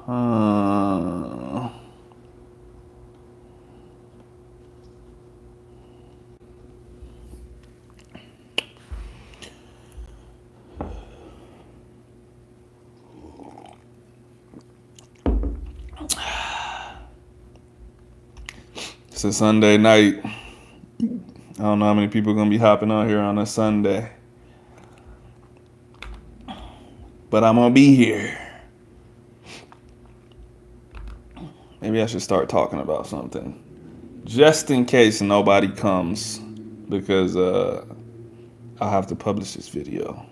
Uh, it's a Sunday night. I don't know how many people are gonna be hopping on here on a Sunday, but I'm gonna be here. Maybe I should start talking about something, just in case nobody comes, because I'll have to publish this video,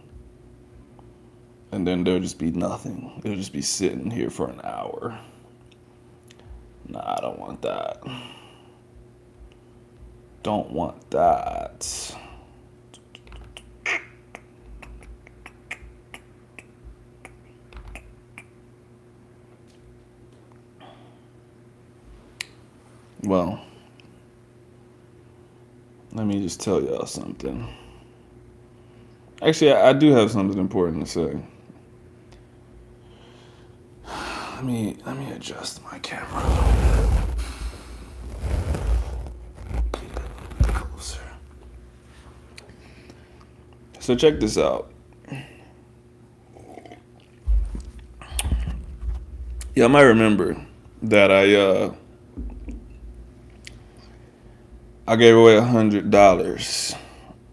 and then there'll just be nothing. It'll just be sitting here for an hour. Nah, I don't want that. Don't want that. Well, let me just tell y'all something. Actually, I do have something important to say. Let me adjust my camera. Get a little closer. So check this out. Y'all might remember that I gave away $100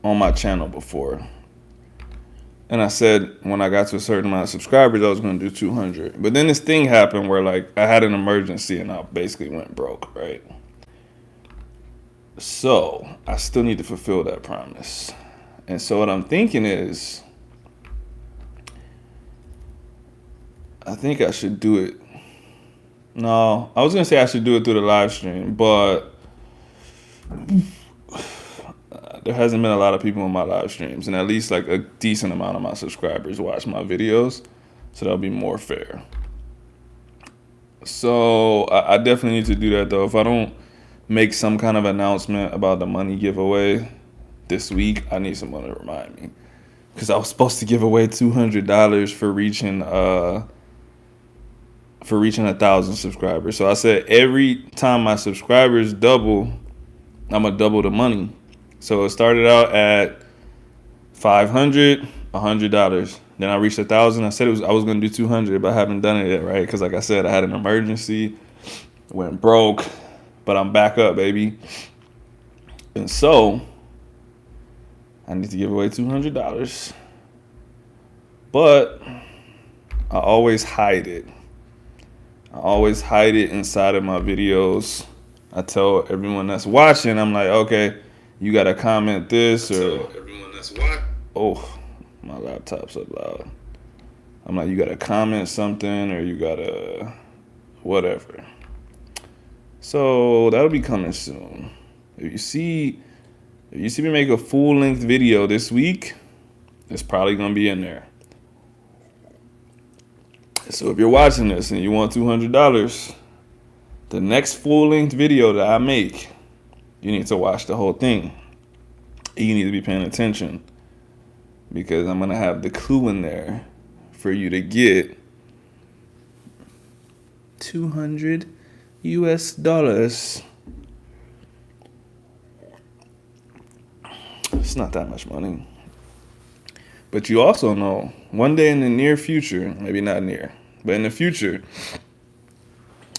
on my channel before. And I said when I got to a certain amount of subscribers, I was going to do 200. But then this thing happened where like I had an emergency and I basically went broke, right? So I still need to fulfill that promise. And so what I'm thinking is, I think I should do it. No, I was going to say I should do it through the live stream, but there hasn't been a lot of people on my live streams, and at least like a decent amount of my subscribers watch my videos, so that'll be more fair. So I definitely need to do that though. If I don't make some kind of announcement about the money giveaway this week, I need someone to remind me, because I was supposed to give away $200 for reaching 1,000 subscribers. So I said every time my subscribers double, I'm gonna double the money. So it started out at $500, $100. Then I reached 1,000. I said I was gonna do 200, but I haven't done it yet, right? Because like I said, I had an emergency, went broke, but I'm back up, baby. And so I need to give away $200, but I always hide it. I always hide it inside of my videos. I tell everyone that's watching, I'm like, okay, you gotta comment this or everyone that's watching. Oh, my laptop's up loud. I'm like, you gotta comment something or you gotta whatever. So that'll be coming soon. If you see me make a full-length video this week, it's probably gonna be in there. So if you're watching this and you want $200, the next full-length video that I make, you need to watch the whole thing. You need to be paying attention, because I'm going to have the clue in there for you to get $200 US. It's not that much money. But you also know, one day in the near future, maybe not near, but in the future,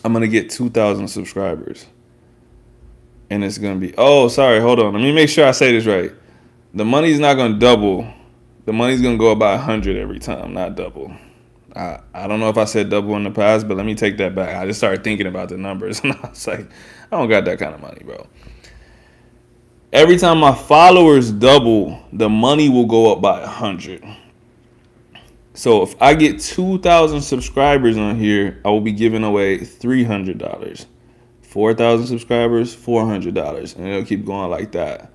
I'm going to get 2,000 subscribers. And it's going to be, oh, sorry, hold on. Let me make sure I say this right. The money's not going to double. The money's going to go up by 100 every time, not double. I don't know if I said double in the past, but let me take that back. I just started thinking about the numbers, and I was like, I don't got that kind of money, bro. Every time my followers double, the money will go up by 100. So if I get 2,000 subscribers on here, I will be giving away $300. 4,000 subscribers, $400, and it'll keep going like that.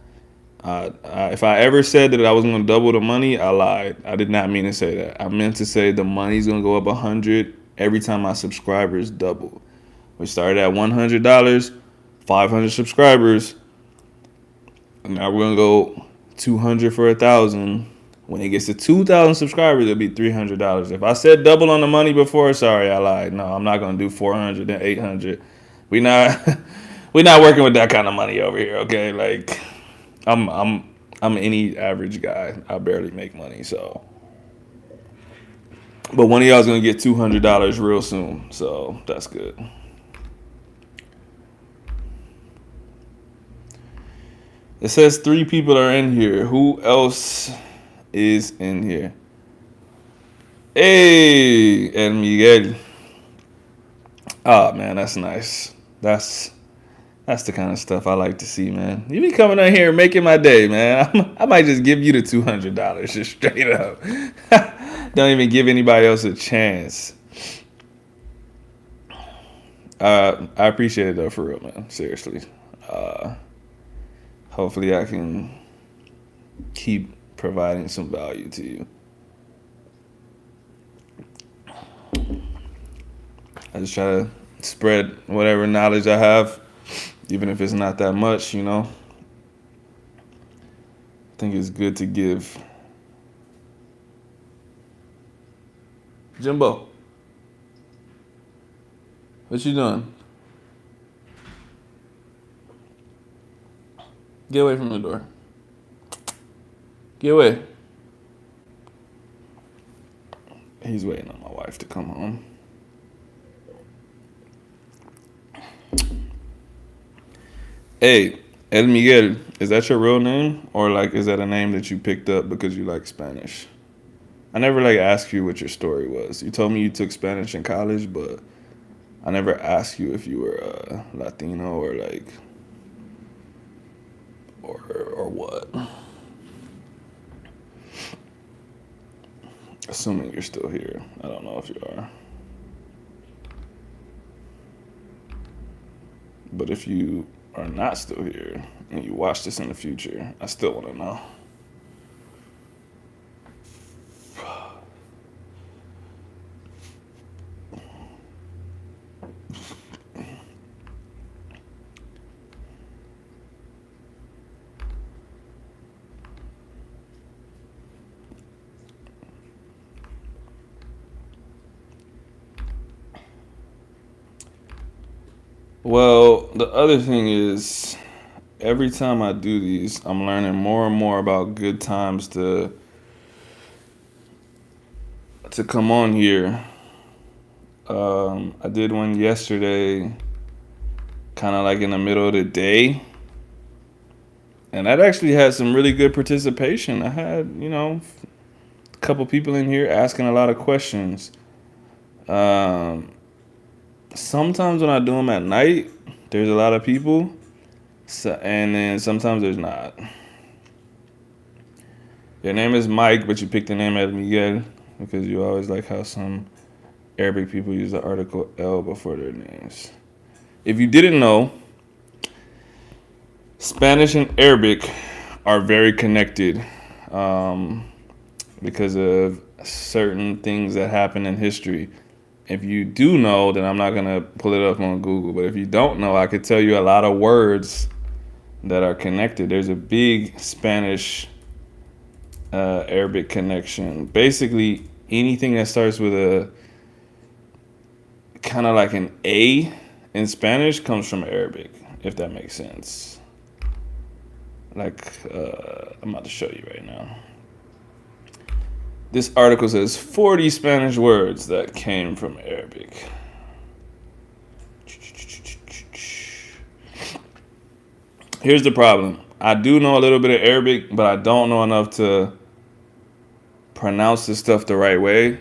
If I ever said that I was going to double the money, I lied. I did not mean to say that. I meant to say the money's going to go up 100 every time my subscribers double. We started at $100, 500 subscribers. And now we're going to go 200 for 1,000, When it gets to 2,000 subscribers, it'll be $300. If I said double on the money before, sorry, I lied. No, I'm not gonna do 400 and 800. We not we not working with that kind of money over here. Okay, like I'm any average guy. I barely make money, so. But one of y'all's gonna get $200 real soon, so that's good. It says 3 people are in here. Who else is in here? Hey, and Miguel. Oh man, that's nice. That's the kind of stuff I like to see, man. You be coming out here and making my day, man. I might just give you the $200 just straight up. Don't even give anybody else a chance. I appreciate it though, for real, man. Seriously. Hopefully I can keep providing some value to you. I just try to spread whatever knowledge I have, even if it's not that much, you know. I think it's good to give. Jimbo, what you doing? Get away from the door. Get away. He's waiting on my wife to come home. Hey, El Miguel, is that your real name? Or like is that a name that you picked up because you like Spanish? I never like asked you what your story was. You told me you took Spanish in college, but I never asked you if you were Latino or like or what. Assuming you're still here. I don't know if you are. But if you are not still here and you watch this in the future, I still want to know. Well, the other thing is, every time I do these, I'm learning more and more about good times to come on here. I did one yesterday, kind of like in the middle of the day, and that actually had some really good participation. I had, a couple people in here asking a lot of questions. Sometimes when I do them at night, there's a lot of people, and then sometimes there's not. Your name is Mike, but you picked the name as Miguel because you always like how some Arabic people use the article L before their names. If you didn't know, Spanish and Arabic are very connected because of certain things that happen in history. If you do know, then I'm not going to pull it up on Google. But if you don't know, I could tell you a lot of words that are connected. There's a big Spanish Arabic connection. Basically, anything that starts with a kind of like an A in Spanish comes from Arabic, if that makes sense. Like, I'm about to show you right now. This article says 40 Spanish words that came from Arabic. Here's the problem. I do know a little bit of Arabic, but I don't know enough to pronounce this stuff the right way.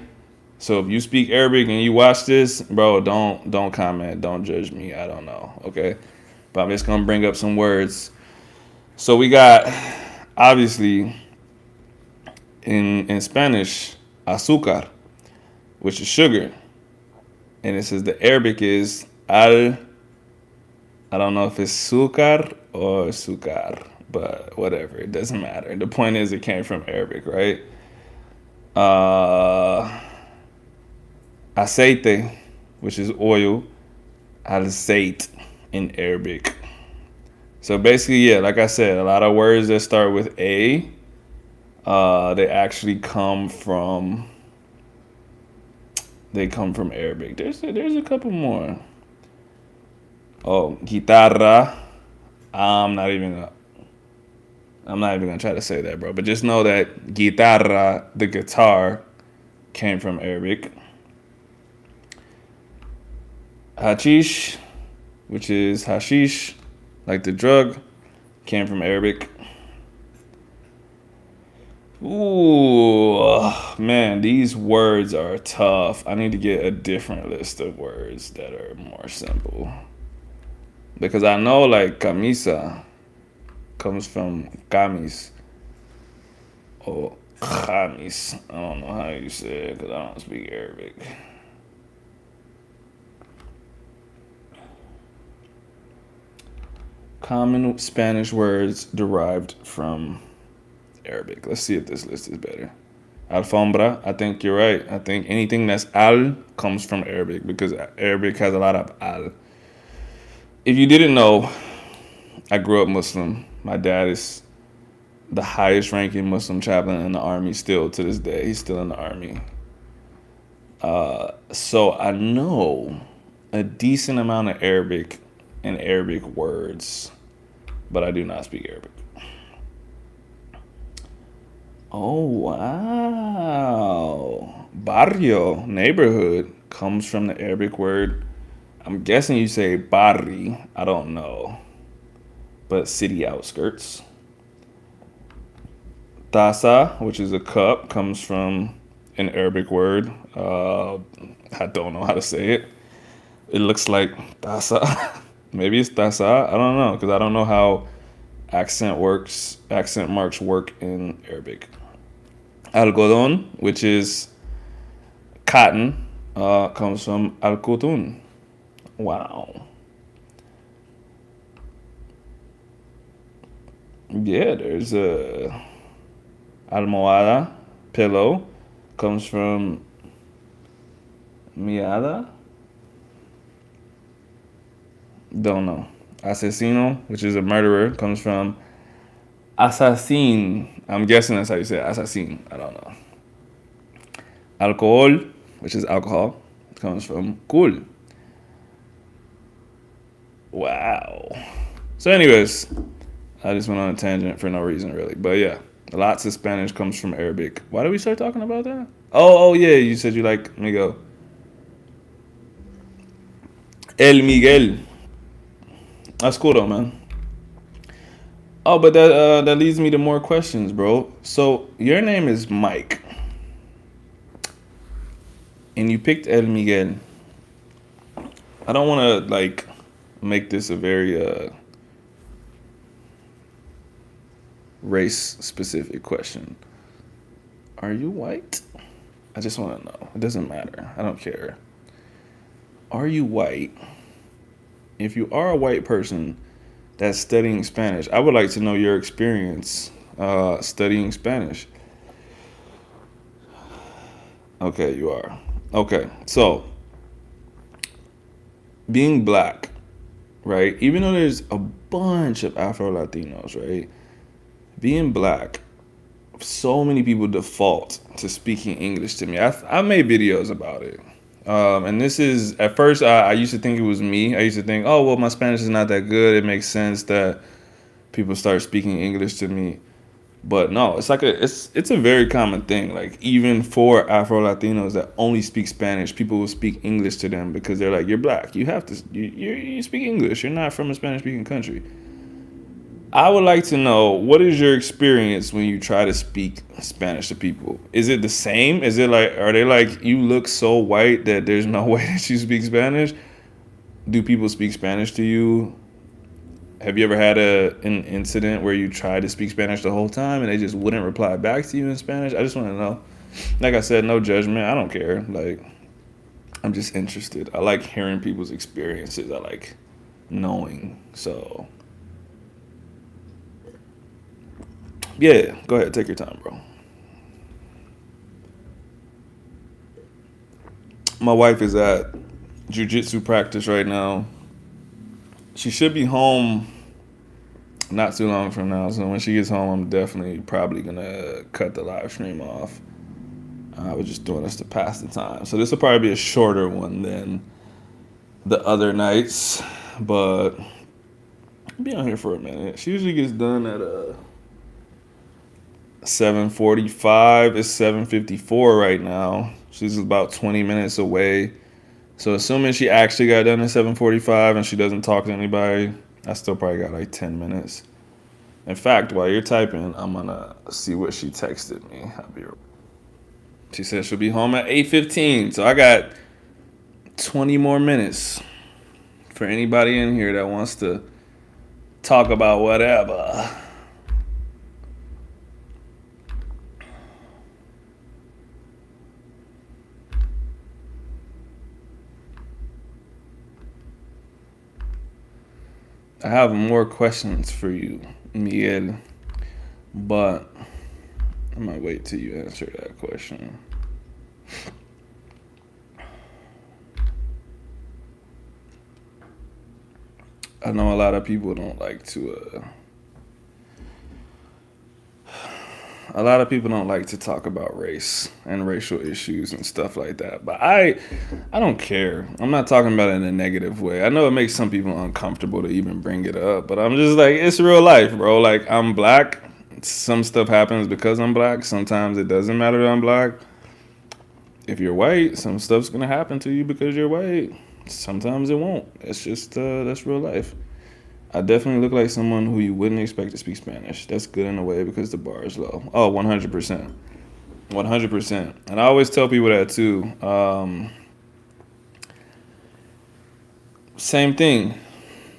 So if you speak Arabic and you watch this, bro, don't comment. Don't judge me. I don't know, okay? But I'm just going to bring up some words. So we got, obviously, in Spanish, azúcar, which is sugar. And it says the Arabic is I don't know if it's sucar or sucar, but whatever. It doesn't matter. The point is it came from Arabic, right? Aceite, which is oil. Al-zait in Arabic. So basically, yeah, like I said, a lot of words that start with A They actually come from Arabic. There's a couple more. Oh, guitarra. I'm not even gonna, I'm not even gonna try to say that, bro. But just know that guitarra, the guitar, came from Arabic. Hashish, which is hashish, like the drug, came from Arabic. Ooh, man, these words are tough. I need to get a different list of words that are more simple. Because I know, like, camisa comes from camis or chamis. I don't know how you say it because I don't speak Arabic. Common Spanish words derived from Arabic. Let's see if this list is better. Alfombra, I think you're right. I think anything that's al comes from Arabic because Arabic has a lot of al. If you didn't know, I grew up Muslim. My dad is the highest ranking Muslim chaplain in the army still to this day. He's still in the army. So I know a decent amount of Arabic and Arabic words, but I do not speak Arabic. Oh, wow. Barrio, neighborhood, comes from the Arabic word. I'm guessing you say barri. I don't know. But city outskirts. Tasa, which is a cup, comes from an Arabic word. I don't know how to say it. It looks like tasa. Maybe it's tasa. I don't know because I don't know how accent marks work in Arabic. Algodón, which is cotton, comes from al-kutun. Wow. Yeah, there's a almohada, pillow, comes from miada. Don't know. Asesino, which is a murderer, comes from assassin. I'm guessing that's how you say it. Assassin. I don't know. Alcohol, which is alcohol, comes from cool. Wow. So, anyways, I just went on a tangent for no reason, really. But yeah, lots of Spanish comes from Arabic. Why did we start talking about that? Oh yeah, you said you like. Let me go. El Miguel. That's cool though, man. Oh, but that leads me to more questions, bro. So your name is Mike, and you picked El Miguel. I don't want to like make this a very race specific question. Are you white? I just want to know. It doesn't matter. I don't care. Are you white? If you are a white person that's studying Spanish, I would like to know your experience studying Spanish. Okay, you are. Okay, so being black, right? Even though there's a bunch of Afro Latinos, right? Being black, so many people default to speaking English to me. I made videos about it. And this is, at first, I used to think it was me. I used to think, oh, well, my Spanish is not that good. It makes sense that people start speaking English to me. But no, it's like it's a very common thing. Like even for Afro Latinos that only speak Spanish, people will speak English to them because they're like, you're black. You have to, you speak English. You're not from a Spanish speaking country. I would like to know, what is your experience when you try to speak Spanish to people? Is it the same? Is it like, are they like, you look so white that there's no way that you speak Spanish? Do people speak Spanish to you? Have you ever had an incident where you tried to speak Spanish the whole time and they just wouldn't reply back to you in Spanish? I just want to know. Like I said, no judgment. I don't care. Like, I'm just interested. I like hearing people's experiences. I like knowing. So yeah, go ahead. Take your time, bro. My wife is at jiu-jitsu practice right now. She should be home not too long from now. So when she gets home, I'm definitely probably gonna cut the live stream off. I was just doing this to pass the time. So this will probably be a shorter one than the other nights, but I'll be on here for a minute. She usually gets done at 7:45. It's 7:54 right now. She's about 20 minutes away. So assuming she actually got done at 7:45 and she doesn't talk to anybody, I still probably got like 10 minutes. In fact, while you're typing, I'm gonna see what she texted me. She said she'll be home at 8:15. So I got 20 more minutes for anybody in here that wants to talk about whatever. I have more questions for you, Miguel, but I might wait till you answer that question. I know a lot of people don't like to. A lot of people don't like to talk about race and racial issues and stuff like that. But I don't care. I'm not talking about it in a negative way. I know it makes some people uncomfortable to even bring it up, but I'm just like, it's real life, bro. Like, I'm black. Some stuff happens because I'm black. Sometimes it doesn't matter that I'm black. If you're white, some stuff's gonna happen to you because you're white. Sometimes it won't. It's just that's real life. I definitely look like someone who you wouldn't expect to speak Spanish. That's good in a way because the bar is low. Oh, 100%. 100%. And I always tell people that too. Same thing.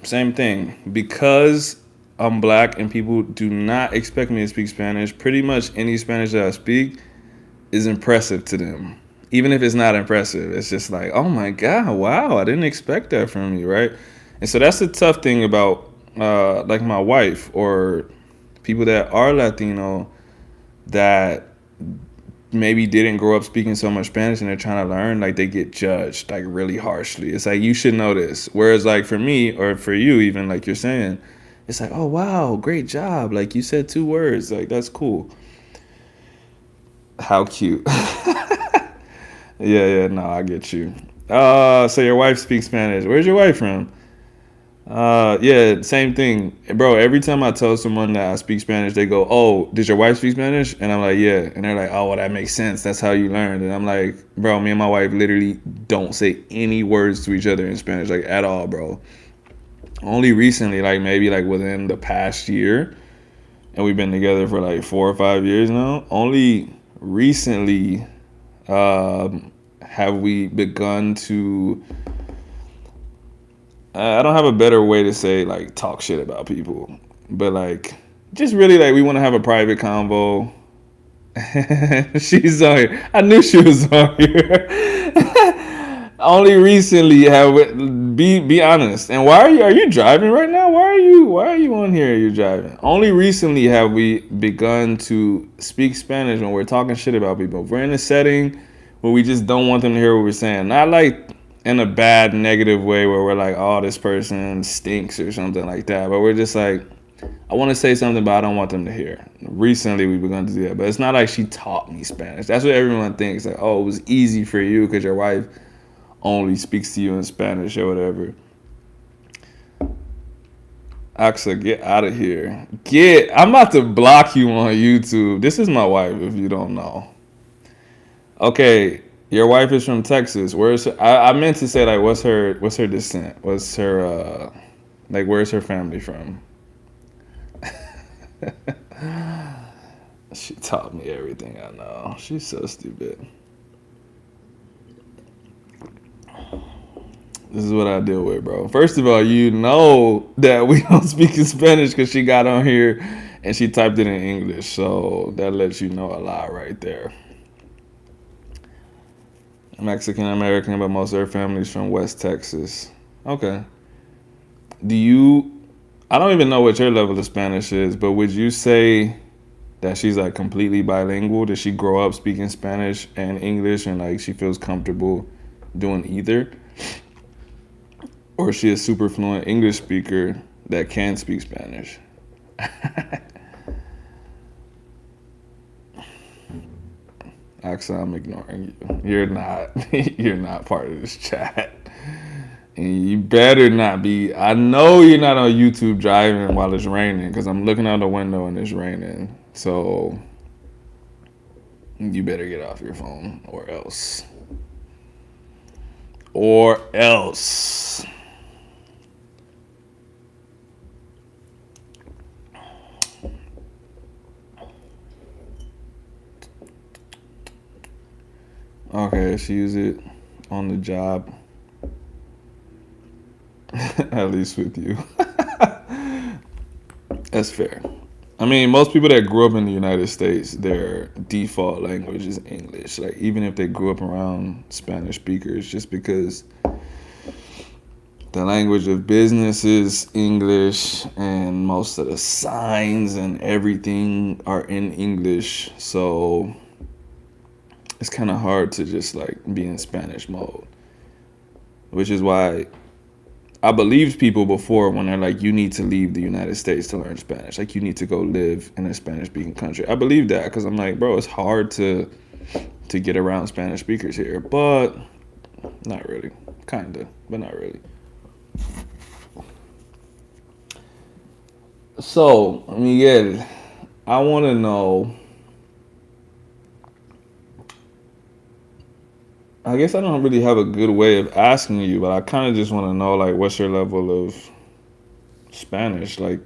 Same thing. Because I'm black and people do not expect me to speak Spanish, pretty much any Spanish that I speak is impressive to them. Even if it's not impressive, it's just like, oh my God, wow, I didn't expect that from you, right? And so that's the tough thing about like my wife or people that are Latino that maybe didn't grow up speaking so much Spanish and they're trying to learn, like they get judged like really harshly. It's like, you should know this. Whereas like for me or for you even, like you're saying, it's like, oh wow, great job. Like you said 2 words. Like that's cool. How cute. Yeah, no, I get you. So your wife speaks Spanish. Where's your wife from? Yeah, same thing. Bro, every time I tell someone that I speak Spanish, they go, oh, did your wife speak Spanish? And I'm like, yeah. And they're like, oh, well, that makes sense. That's how you learned. And I'm like, bro, me and my wife literally don't say any words to each other in Spanish, like at all, bro. Only recently, like maybe like within the past year, and we've been together for like 4 or 5 years now. Only recently have we begun to I don't have a better way to say like talk shit about people, but like just really like we want to have a private convo. She's on here. I knew she was on here. Only recently have we, be honest. And why are you driving right now? Why are you on here? You're driving. Only recently have we begun to speak Spanish when we're talking shit about people. If we're in a setting where we just don't want them to hear what we're saying. Not like in a bad negative way where we're like, oh, this person stinks or something like that. But we're just like, I want to say something, but I don't want them to hear. Recently, we've begun to do that. But it's not like she taught me Spanish. That's what everyone thinks. Like, oh, it was easy for you because your wife only speaks to you in Spanish or whatever. Axa, get out of here. I'm about to block you on YouTube. This is my wife, if you don't know. Okay, your wife is from Texas. Where's her, I meant to say like what's her descent? What's her like where's her family from? She taught me everything I know. She's so stupid. This is what I deal with, bro. First of all, you know that we don't speak in Spanish because she got on here and she typed it in English. So that lets you know a lot right there. Mexican American, but most of her family's from West Texas. Okay. I don't even know what your level of Spanish is, but would you say that she's like completely bilingual? Did she grow up speaking Spanish and English and like she feels comfortable doing either? Or is she a super fluent English speaker that can speak Spanish? Actually, I'm ignoring you. You're not. You're not part of this chat. And you better not be. I know you're not on YouTube driving while it's raining because I'm looking out the window and it's raining. So you better get off your phone or else. Or else. Okay, she use it on the job. At least with you. That's fair. I mean, most people that grew up in the United States, their default language is English. Like, even if they grew up around Spanish speakers, just because the language of business is English and most of the signs and everything are in English. So it's kind of hard to just like be in Spanish mode, which is why I believed people before when they're like, you need to leave the United States to learn Spanish. Like, you need to go live in a Spanish-speaking country. I believe that because I'm like, bro, it's hard to get around Spanish speakers here. But not really. Kind of, but not really. So, Miguel, I want to know. I guess I don't really have a good way of asking you, but I kind of just want to know, like, what's your level of Spanish? Like,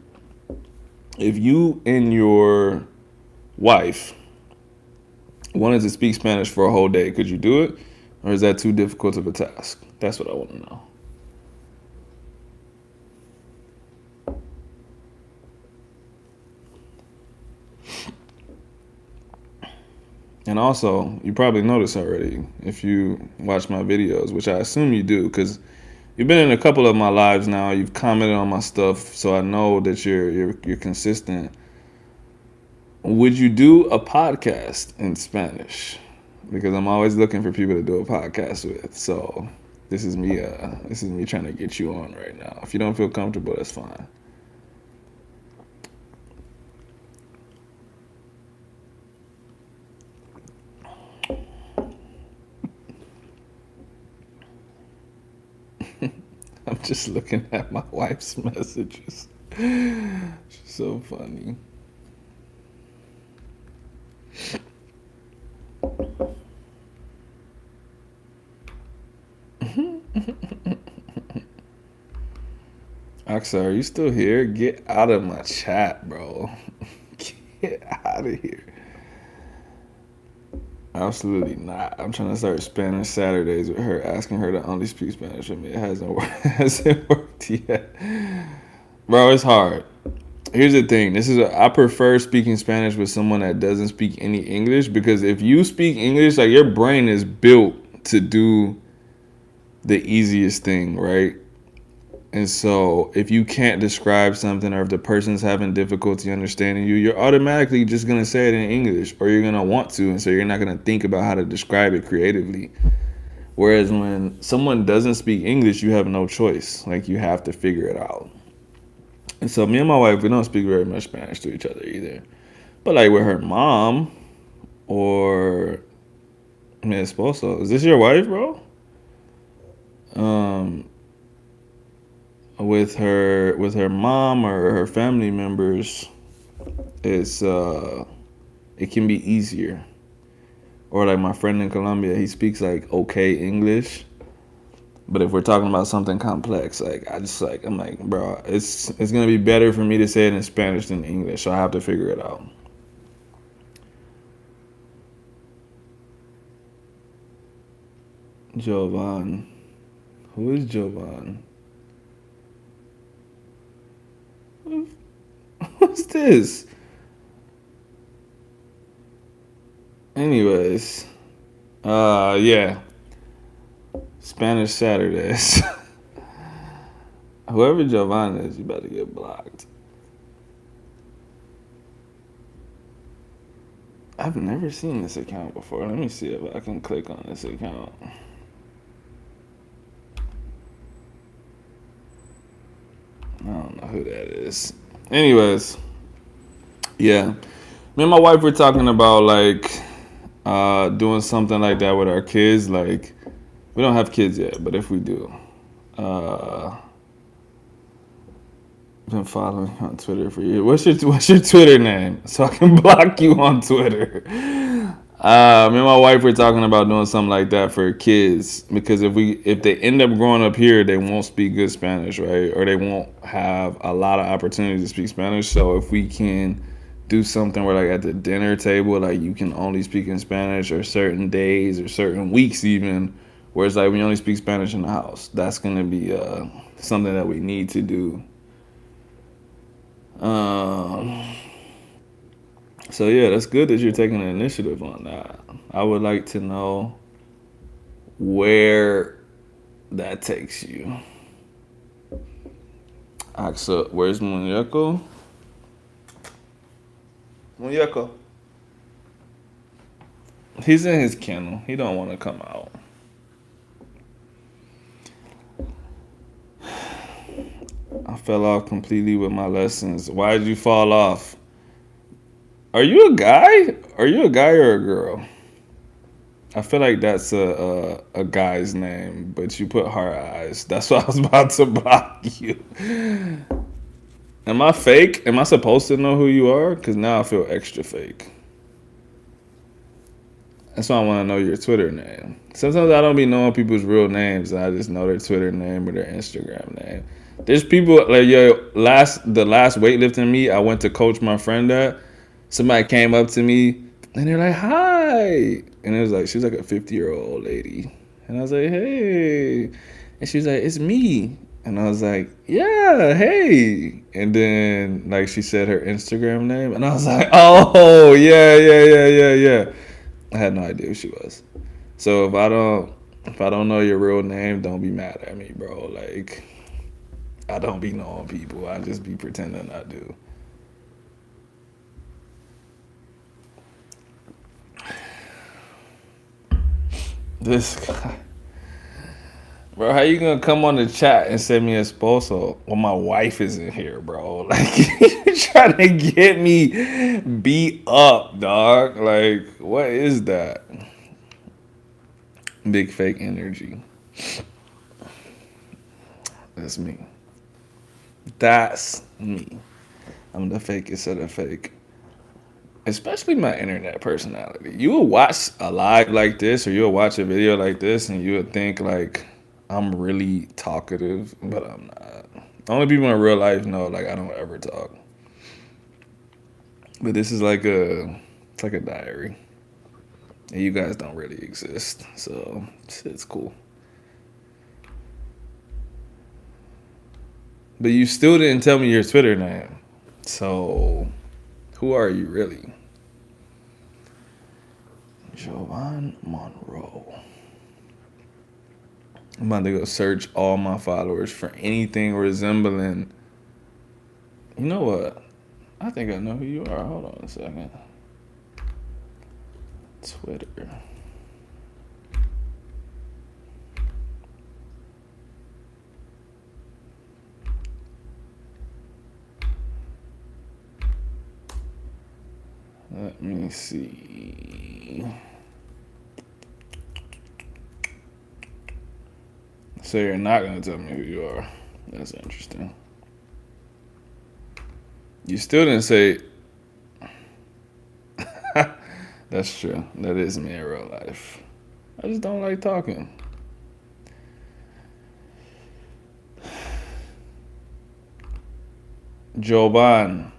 if you and your wife wanted to speak Spanish for a whole day, could you do it? Or is that too difficult of a task? That's what I want to know. And also, you probably noticed already if you watch my videos, which I assume you do, because you've been in a couple of my lives now. You've commented on my stuff, so I know that you're consistent. Would you do a podcast in Spanish? Because I'm always looking for people to do a podcast with. So this is me. This is me trying to get you on right now. If you don't feel comfortable, that's fine. I'm just looking at my wife's messages. She's so funny. Aksa, are you still here? Get out of my chat, bro. Get out of here. Absolutely not. I'm trying to start Spanish Saturdays with her, asking her to only speak Spanish with me. It hasn't worked yet. Bro, it's hard. Here's the thing. I prefer speaking Spanish with someone that doesn't speak any English, because if you speak English, like, your brain is built to do the easiest thing, right? And so if you can't describe something, or if the person's having difficulty understanding you, you're automatically just going to say it in English, or you're going to want to. And so you're not going to think about how to describe it creatively. Whereas when someone doesn't speak English, you have no choice. Like, you have to figure it out. And so me and my wife, we don't speak very much Spanish to each other either. But like with her mom or mi esposo, is this your wife, bro? Um, with her mom or her family members, it's it can be easier. Or like my friend in Colombia, he speaks like okay English, but if we're talking about something complex, like I'm like, bro, it's gonna be better for me to say it in Spanish than English, so I have to figure it out. Jovan, who is Jovan? What's this? Anyways, yeah, Spanish Saturdays. Whoever Jovan is, you about to get blocked. I've never seen this account before. Let me see if I can click on this account. I don't know who that is. Anyways, Yeah. Me and my wife were talking about like doing something like that with our kids. Like we don't have kids yet, but if we do, uh, been following you on Twitter for years. What's your Twitter name so I can block you on Twitter? Me and my wife were talking about doing something like that for kids because if they end up growing up here, they won't speak good Spanish, right? Or they won't have a lot of opportunities to speak Spanish. So if we can do something where like at the dinner table, like you can only speak in Spanish, or certain days or certain weeks even, where it's like we only speak Spanish in the house. That's gonna be something that we need to do. Um, so yeah, that's good that you're taking an initiative on that. I would like to know where that takes you. Axel, where's Muñeco? Muñeco. He's in his kennel. He don't want to come out. I fell off completely with my lessons. Why did you fall off? Are you a guy? Are you a guy or a girl? I feel like that's a guy's name, but you put heart eyes. That's why I was about to block you. Am I fake? Am I supposed to know who you are? Because now I feel extra fake. That's why I want to know your Twitter name. Sometimes I don't be knowing people's real names. I just know their Twitter name or their Instagram name. There's people like the last weightlifting meet I went to coach my friend at. Somebody came up to me and they're like, "Hi," and it was like she was like a 50-year-old lady, and I was like, "Hey," and she was like, "It's me," and I was like, "Yeah, hey," and then like she said her Instagram name, and I was like, "Oh yeah, yeah, yeah, yeah, yeah." I had no idea who she was. So if I don't know your real name, don't be mad at me, bro. Like I don't be knowing people. I just be pretending I do. This guy. Bro, how you gonna come on the chat and send me a esposo when my wife isn't here, bro? Like you trying to get me beat up, dog. Like, what is that? Big fake energy. That's me. That's me. I'm the fakest of the fake. Especially my internet personality. You will watch a live like this or you'll watch a video like this and you would think like I'm really talkative, but I'm not. Only people in real life know like I don't ever talk. But this is like it's like a diary. And you guys don't really exist. So it's cool. But you still didn't tell me your Twitter name. So who are you really? Jovan Monroe. I'm about to go search all my followers for anything resembling. You know what? I think I know who you are. Hold on a second. Twitter. Let me see. So you're not going to tell me who you are. That's interesting. You still didn't say. That's true. That is me in real life. I just don't like talking. Joban,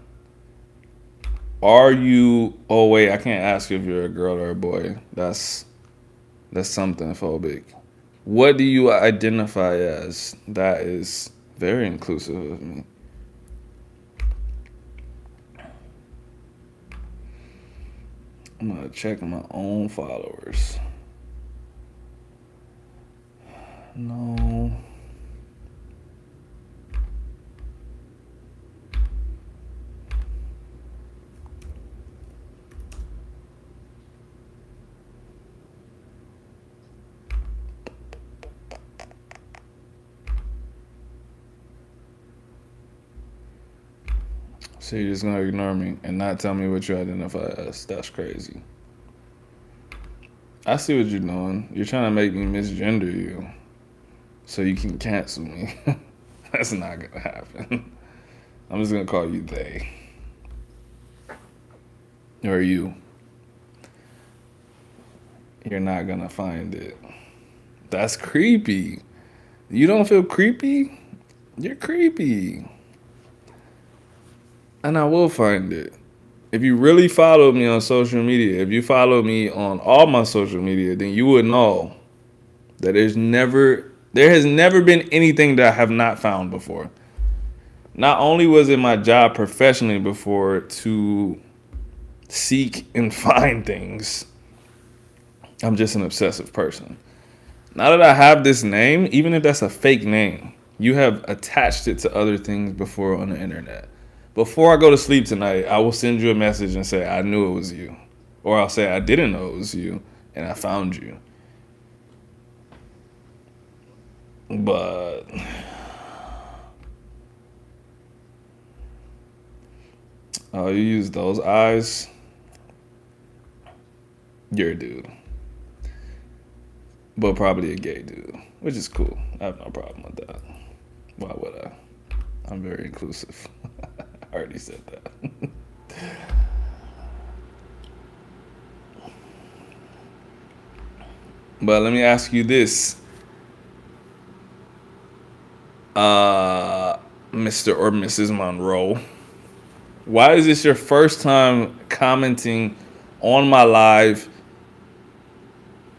are you? Oh wait, I can't ask you if you're a girl or a boy. That's something phobic. What do you identify as? That is very inclusive of me. I'm gonna check my own followers. No. So you're just gonna ignore me and not tell me what you identify as. That's crazy. I see what you're doing. You're trying to make me misgender you so you can cancel me. That's not gonna happen. I'm just gonna call you they. Or you. You're not gonna find it. That's creepy. You don't feel creepy? You're creepy. And I will find it. If you really follow me on social media, if you follow me on all my social media, then you would know that there has never been anything that I have not found before. Not only was it my job professionally before to seek and find things, I'm just an obsessive person. Now that I have this name, even if that's a fake name, you have attached it to other things before on the internet. Before I go to sleep tonight, I will send you a message and say, I knew it was you. Or I'll say, I didn't know it was you, and I found you. But oh, you use those eyes? You're a dude. But probably a gay dude, which is cool. I have no problem with that. Why would I? I'm very inclusive. I already said that. But let me ask you this. Mr. or Mrs. Monroe, why is this your first time commenting on my live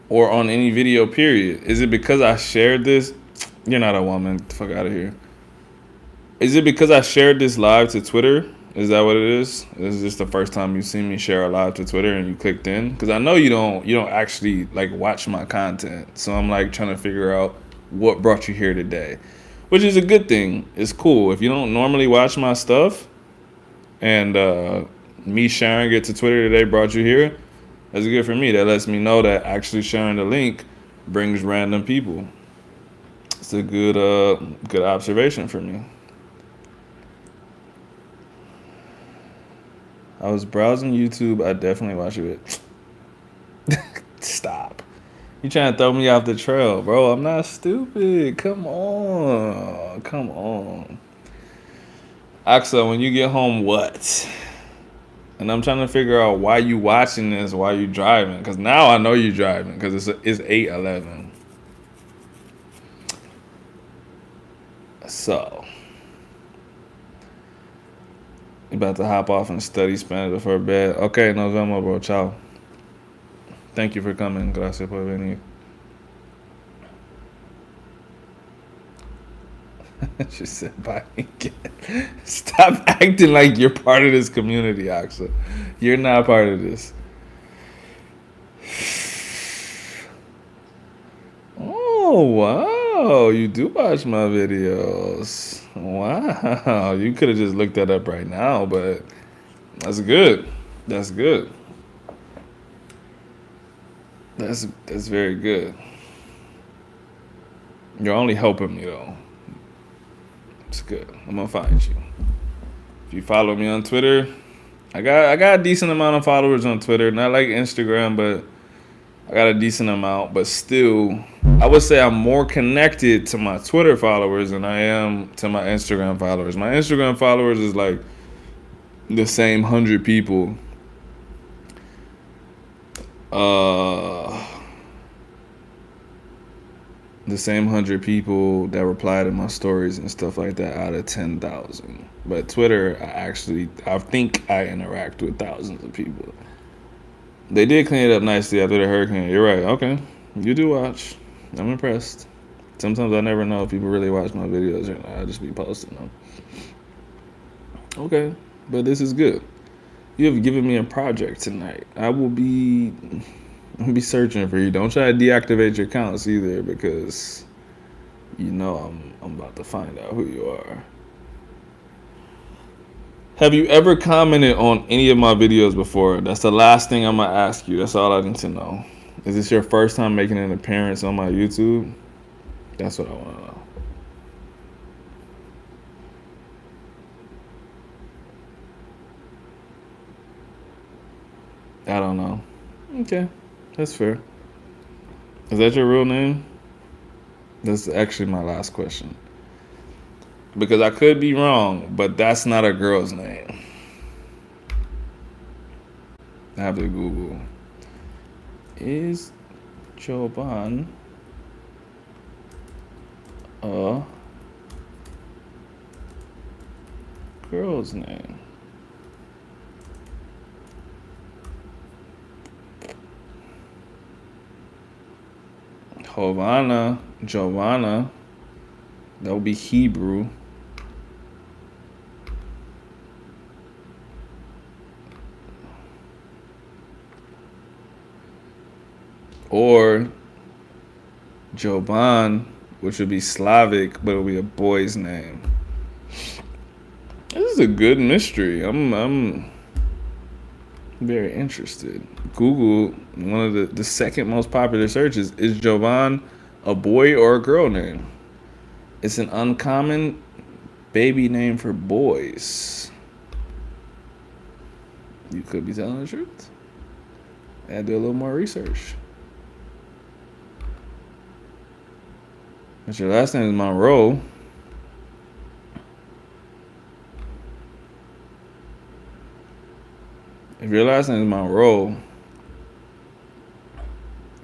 or on any video, period? Is it because I shared this? You're not a woman. Get the fuck out of here. Is it because I shared this live to Twitter? Is that what it is? Is this the first time you've seen me share a live to Twitter and you clicked in? Because I know you don't actually like watch my content. So I'm like trying to figure out what brought you here today, which is a good thing. It's cool. If you don't normally watch my stuff and me sharing it to Twitter today brought you here, that's good for me. That lets me know that actually sharing the link brings random people. It's a good observation for me. I was browsing YouTube. I definitely watched it. Stop. You trying to throw me off the trail, bro. I'm not stupid. Come on. Come on. Axel, when you get home, what? And I'm trying to figure out why you watching this while you driving. Because now I know you driving. Because it's 8:11. So. You about to hop off and study Spanish before bed. Okay, nos vemos, bro. Ciao. Thank you for coming. Gracias por venir. She said bye again. Stop acting like you're part of this community, Axel. You're not part of this. Oh, wow. You do watch my videos. Wow. You could have just looked that up right now, but that's good. That's good. That's very good. You're only helping me though. It's good. I'm gonna find you. If you follow me on Twitter, I got a decent amount of followers on Twitter. Not like Instagram, but I got a decent amount. But still, I would say I'm more connected to my Twitter followers than I am to my Instagram followers. My Instagram followers is like the same 100 people. The same 100 people that reply to my stories and stuff like that out of 10,000. But Twitter, I think I interact with thousands of people. They did clean it up nicely after the hurricane. You're right. Okay. You do watch. I'm impressed. Sometimes I never know if people really watch my videos or not. I just be posting them. Okay. But this is good. You have given me a project tonight. I'll be searching for you. Don't try to deactivate your accounts either, because you know I'm about to find out who you are. Have you ever commented on any of my videos before? That's the last thing I'm gonna ask you. That's all I need to know. Is this your first time making an appearance on my YouTube? That's what I want to know. I don't know. Okay, that's fair. Is that your real name? That's actually my last question. Because I could be wrong, but that's not a girl's name. I have to Google. Is Jovan a girl's name? Giovanna, that would be Hebrew. Or Jovan, which would be Slavic, but it would be a boy's name. This is a good mystery. I'm very interested. Google, one of the second most popular searches, is Jovan a boy or a girl name? It's an uncommon baby name for boys. You could be telling the truth. And do a little more research. But your last name is Monroe. If your last name is Monroe,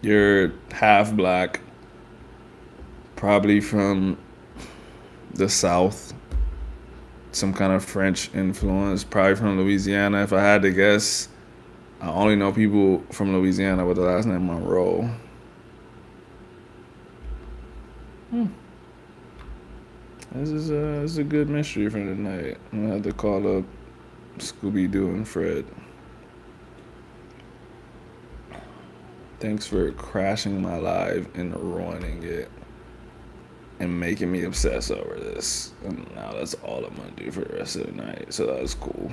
you're half black, probably from the South, some kind of French influence, probably from Louisiana. If I had to guess, I only know people from Louisiana with the last name Monroe. This is a good mystery for tonight. I'm gonna have to call up Scooby Doo and Fred. Thanks for crashing my live and ruining it and making me obsess over this. And now that's all I'm gonna do for the rest of the night. So that's cool.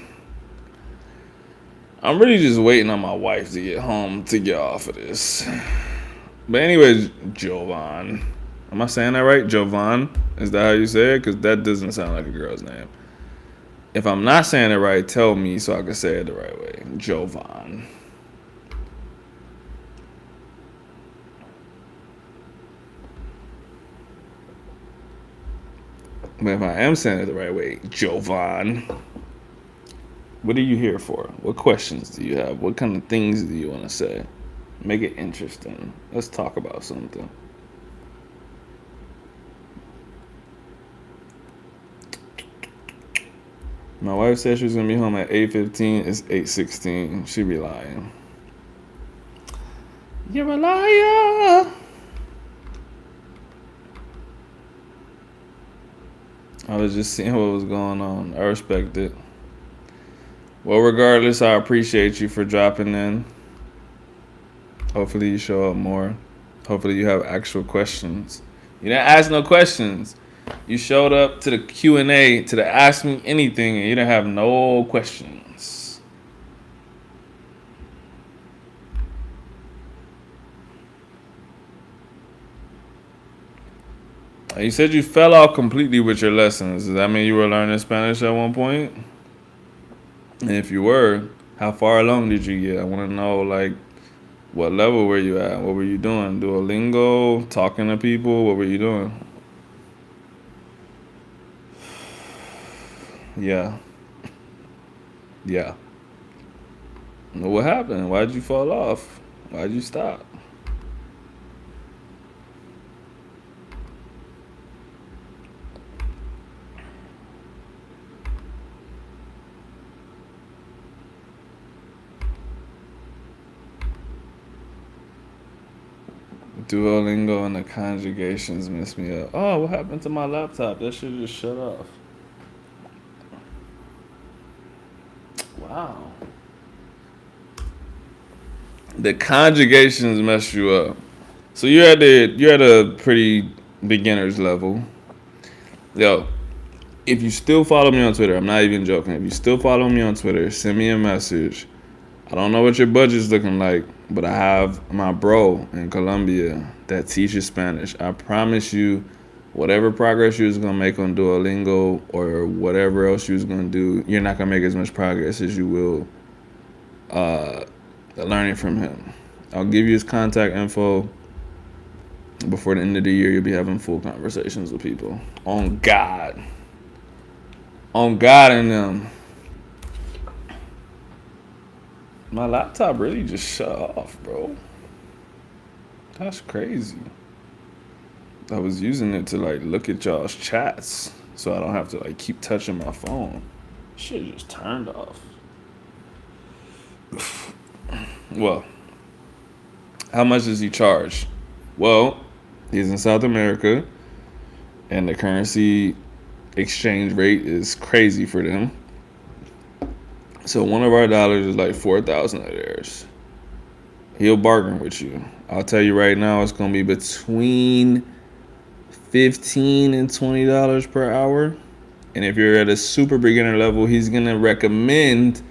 I'm really just waiting on my wife to get home to get off of this. But anyways, Jovan. Am I saying that right? Jovan? Is that how you say it? Because that doesn't sound like a girl's name. If I'm not saying it right, tell me so I can say it the right way. Jovan. But if I am saying it the right way, Jovan, what are you here for? What questions do you have? What kind of things do you want to say? Make it interesting. Let's talk about something. My wife said she was gonna be home at 8:15. It's 8:16. She be lying. You're a liar. I was just seeing what was going on. I respect it. Well, regardless, I appreciate you for dropping in. Hopefully you show up more. Hopefully you have actual questions. You didn't ask no questions. You showed up to the Q&A, to the Ask Me Anything, and you didn't have no questions. You said you fell off completely with your lessons. Does that mean you were learning Spanish at one point? And if you were, how far along did you get? I want to know, like, what level were you at? What were you doing? Duolingo? Talking to people? What were you doing? Yeah. Yeah. What happened? Why'd you fall off? Why'd you stop? Duolingo and the conjugations mess me up. Oh, what happened to my laptop? That should just shut off. Wow. The conjugations mess you up. So you're at a pretty beginner's level. Yo, if you still follow me on Twitter, I'm not even joking. If you still follow me on Twitter, send me a message. I don't know what your budget's looking like, but I have my bro in Colombia that teaches Spanish. I promise you, whatever progress you was gonna make on Duolingo or whatever else you was gonna do, you're not gonna make as much progress as you will learning from him. I'll give you his contact info. Before the end of the year, you'll be having full conversations with people. On God. On God and them. My laptop really just shut off, bro. That's crazy. I was using it to like look at y'all's chats so I don't have to like keep touching my phone. Shit just turned off. Well, how much does he charge? Well, he's in South America and the currency exchange rate is crazy for them. So one of our dollars is like 4,000 of theirs. He'll bargain with you. I'll tell you right now, it's gonna be between $15 and $20 per hour. And if you're at a super beginner level, he's gonna recommend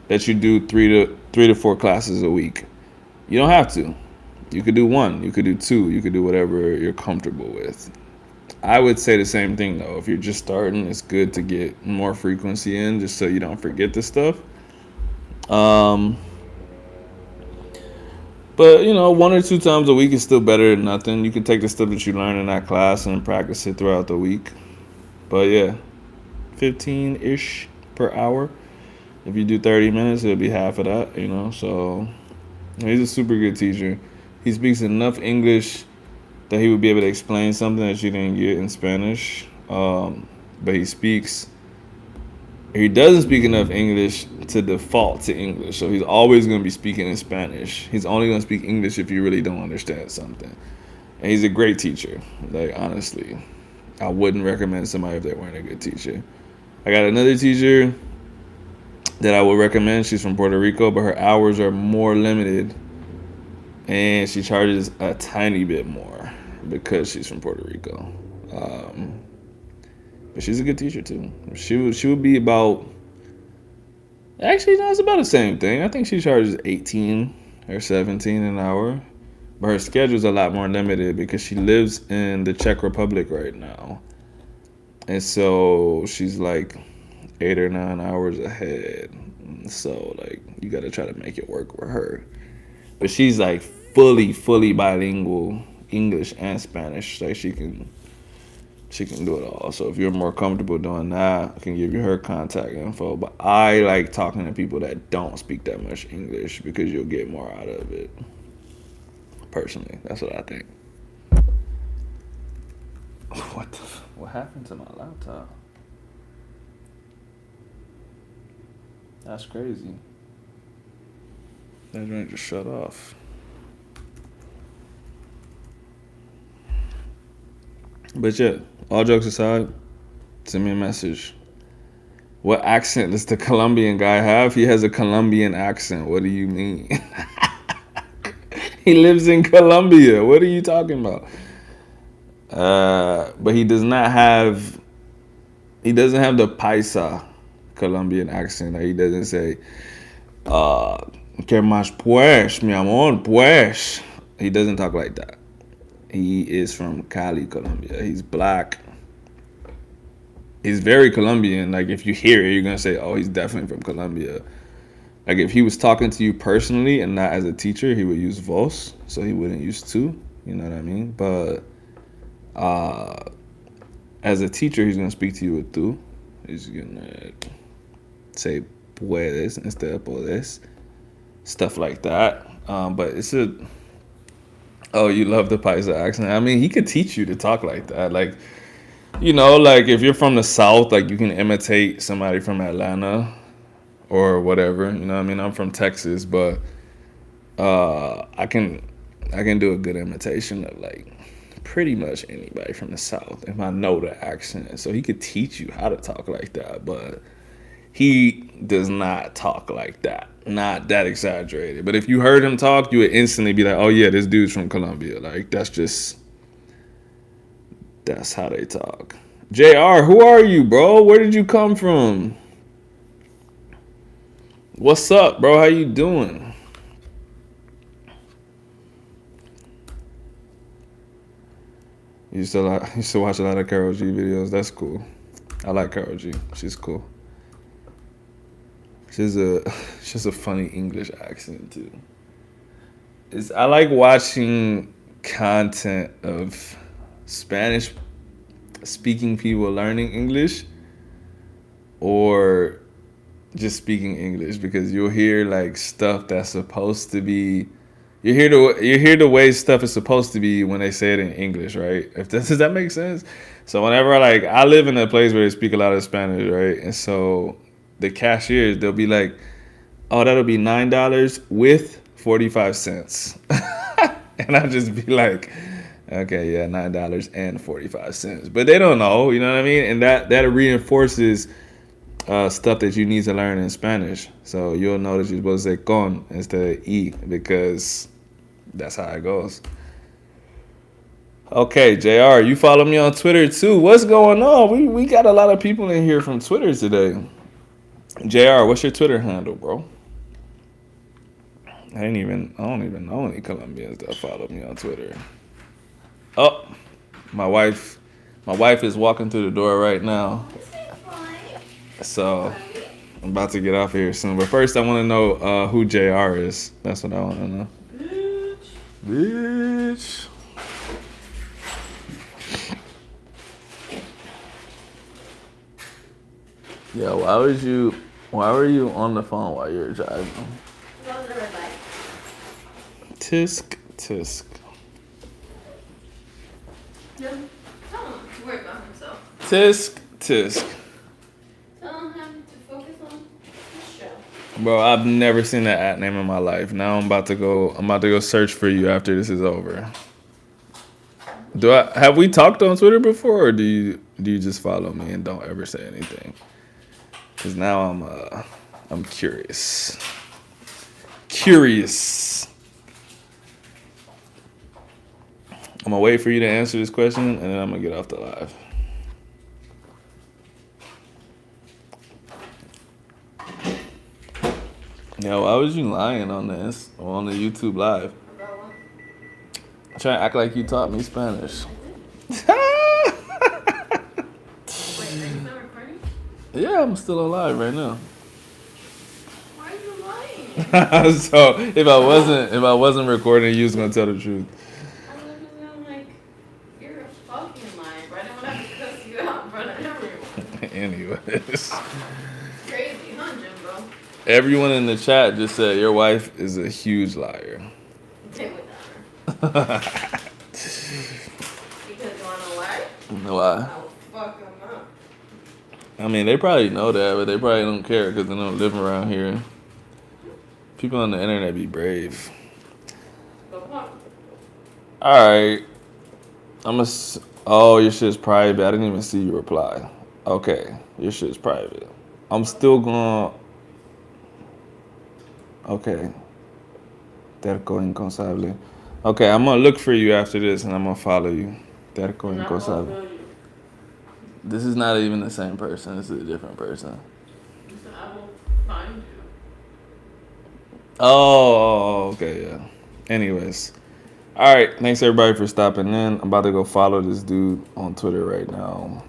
that you do three to four classes a week. You don't have to. You could do one, you could do two, you could do whatever you're comfortable with. I would say the same thing though. If you're just starting, it's good to get more frequency in just so you don't forget the stuff. But you know, 1 or 2 times a week is still better than nothing. You can take the stuff that you learn in that class and practice it throughout the week. But yeah, 15-ish per hour. If you do 30 minutes, it'll be half of that, you know. So he's a super good teacher. He speaks enough English that he would be able to explain something that you didn't get in Spanish. But he doesn't speak enough English to default to English. So he's always going to be speaking in Spanish. He's only going to speak English if you really don't understand something. And he's a great teacher. Like, honestly, I wouldn't recommend somebody if they weren't a good teacher. I got another teacher that I would recommend. She's from Puerto Rico, but her hours are more limited. And she charges a tiny bit more because she's from Puerto Rico. But she's a good teacher too. She would be about. Actually, no, it's about the same thing. I think she charges 18 or 17 an hour, but her schedule's a lot more limited because she lives in the Czech Republic right now, and so she's like 8 or 9 hours ahead. So like you got to try to make it work with her. But she's like fully bilingual, English and Spanish. Like she can do it all. So if you're more comfortable doing that, I can give you her contact info. But I like talking to people that don't speak that much English because you'll get more out of it. Personally, that's what I think. What happened to my laptop? That's crazy. That joint just shut off. But yeah, all jokes aside, send me a message. What accent does the Colombian guy have? He has a Colombian accent. What do you mean? He lives in Colombia. What are you talking about? But he doesn't have the Paisa Colombian accent. Like he doesn't say, ¿Qué más pues, mi amor, pues? He doesn't talk like that. He is from Cali, Colombia. He's black. He's very Colombian. Like, if you hear it, you're going to say, oh, he's definitely from Colombia. Like, if he was talking to you personally and not as a teacher, he would use vos. So he wouldn't use tu. You know what I mean? But as a teacher, he's going to speak to you with tu. He's going to say puedes instead of podes. Stuff like that. But it's a... Oh, you love the Paisa accent. I mean, he could teach you to talk like that. Like, you know, like if you're from the South, like you can imitate somebody from Atlanta or whatever. You know what I mean? I'm from Texas, but I can do a good imitation of like pretty much anybody from the South if I know the accent. So he could teach you how to talk like that, but he does not talk like that. Not that exaggerated. But if you heard him talk, you would instantly be like, oh yeah, this dude's from Colombia. Like that's how they talk. JR, who are you, bro? Where did you come from? What's up, bro? How you doing? You used to watch a lot of Karol G videos. That's cool. I like Karol G. She's cool. She's a funny English accent too. I like watching content of Spanish speaking people learning English or just speaking English because you'll hear like stuff that's supposed to be you hear the way stuff is supposed to be when they say it in English, right? If this does that make sense? So whenever I live in a place where they speak a lot of Spanish, right? And so the cashiers they'll be like, "Oh, that'll be $9 with 45 cents," and I'll just be like, "Okay, yeah, $9.45." But they don't know, you know what I mean? And that reinforces stuff that you need to learn in Spanish. So you'll notice you're supposed to say con instead of e because that's how it goes. Okay, JR, you follow me on Twitter too. What's going on? We got a lot of people in here from Twitter today. JR, what's your Twitter handle, bro? I don't even know any Colombians that follow me on Twitter. Oh, my wife is walking through the door right now. So I'm about to get off here soon. But first I want to know who JR is. That's what I want to know. Bitch. Yeah, why were you on the phone while you were driving? Tisk, tisk. No, tell him to worry about himself. Tisk, tisk. Tell him to focus on the show. Bro, I've never seen that at name in my life. Now I'm about to go search for you after this is over. Have we talked on Twitter before or do you just follow me and don't ever say anything? Cause now I'm curious. Curious. I'm gonna wait for you to answer this question and then I'm gonna get off the live. Yeah, why was you lying on this on the YouTube live? About what? Trying to act like you taught me Spanish. Wait, are you still recording? Yeah, I'm still alive right now. Why are you lying? So if I wasn't recording, you was gonna tell the truth. I was gonna like, you're a fucking liar, bro. I didn't want to have to cuss you out in front of everyone. Anyways, Crazy, huh, Jimbo? everyone in the chat just said your wife is a huge liar. Stay with her. Because you wanna know why? Why? I'll fuck him up. I mean, they probably know that, but they probably don't care because they don't live around here. People on the internet be brave. Go pop. All right, Oh, your shit's private. I didn't even see you reply. Okay, your shit's private. I'm still going. Okay. Terco incansable. Okay, I'm gonna look for you after this, and I'm gonna follow you. Terco And I will incansable. know you. This is not even the same person. This is a different person. So I will find you. Oh, okay, yeah. Anyways. All right, thanks everybody for stopping in. I'm about to go follow this dude on Twitter right now.